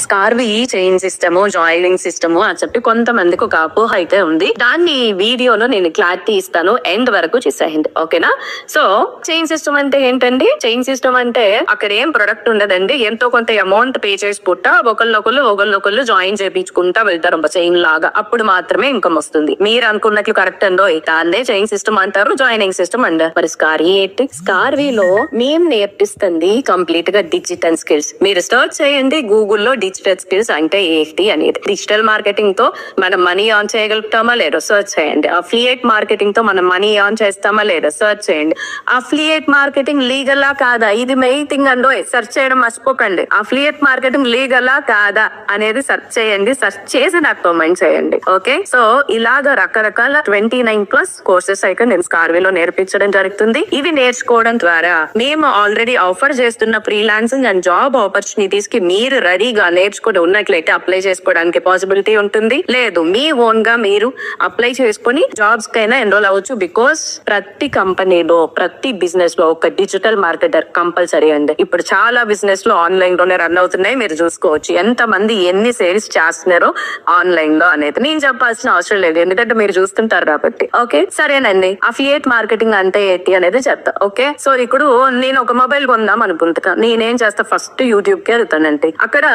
స్కార్వి chain system, joining system అని చెప్పి కొంతమందికి ఒక అపోహ అయితే ఉంది. దాన్ని వీడియోలో నేను క్లారిటీ ఇస్తాను, ఎండ్ వరకు చూసేయండి, ఓకేనా. సో చైన్ సిస్టమ్ అంటే ఏంటండి? చైన్ సిస్టమ్ అంటే అక్కడ ఏం ప్రొడక్ట్ ఉండదండి, ఎంతో కొంత అమౌంట్ పే చేసుకుంటా ఒకళ్ళొకళ్ళు జాయిన్ చేయించుకుంటా వెళ్తారు చైన్ లాగా. అప్పుడు మాత్రమే ఇన్కమ్ వస్తుంది. మీరు అనుకున్నట్లు కరెక్ట్ అండో, దాన్నే చైన్ సిస్టమ్ అంటారు, జాయినింగ్ సిస్టమ్ అంటారు. మరి స్కార్వి ఏంటి? స్కార్విలో మేము నేర్పిస్తుంది కంప్లీట్ గా డిజిటల్ స్కిల్స్. మీరు సర్చ్ చేయండి గూగుల్లో డిజిటల్ స్కిల్స్ అంటే ఏంటి అనేది. డిజిటల్ మార్కెటింగ్ తో మనం మనీ ఆన్ చేయగలుగుతామా లేదో సర్చ్ చేయండి. అఫిలియేట్ మార్కెటింగ్ తో మనం మనీ ఆన్ చేస్తామా లేదో సర్చ్ చేయండి. అఫిలియేట్ మార్కెటింగ్ లీగలా కాదా, ఇది మెయిన్ థింగ్ అండో, సెర్చ్ చేయడం మర్చిపోకండి. అఫిలియేట్ మార్కెటింగ్ లీగలా కాదా అనేది సెర్చ్ చేయండి. సెర్చ్ చేసి నాకు కామెంట్ చేయండి, ఓకే. సో ఇలాగ రకరకాల 29+ కోర్సెస్ అయితే నేను స్కార్విలో నేర్పించడం జరుగుతుంది. ఇవి నేర్చుకోవడం ద్వారా మేము ఆల్రెడీ ఆఫర్ చేస్తున్న ఫ్రీలాన్సింగ్ అండ్ జాబ్ ఆపర్చునిటీస్ కి మీరు రెడీగా నేర్చుకుని ఉన్నట్లయితే అప్లై చేసుకోవడానికి పాసిబిలిటీ ఉంటుంది. లేదు మీ ఓన్ గా మీరు అప్లై చేసుకుని జాబ్స్ కైనా ఎన్రోల్ అవ్వచ్చు. బికాస్ ప్రతి కంపెనీలో, ప్రతి బిజినెస్ లో ఒక డిజిటల్ మార్కెటర్ కంపల్సరీ అండి. ఇప్పుడు చాలా బిజినెస్ లో ఆన్లైన్ లోనే రన్ అవుతున్నాయి. మీరు చూసుకోవచ్చు ఎంత మంది ఎన్ని సేల్స్ చేస్తున్నారో ఆన్లైన్ లో అనేది. నేను చెప్పాల్సిన అవసరం లేదు, ఎందుకంటే మీరు చూస్తుంటారు కాబట్టి. ఓకే సరేనండి, అఫిలియేట్ మార్కెటింగ్ అంటే ఏంటి అనేది చెప్తా. ఓకే సో ఇప్పుడు నేను ఒక మొబైల్ కొందాం అనుకుంటున్నా, నేనేం చేస్తా, ఫస్ట్ యూట్యూబ్ కి వెళ్తానండి. అక్కడ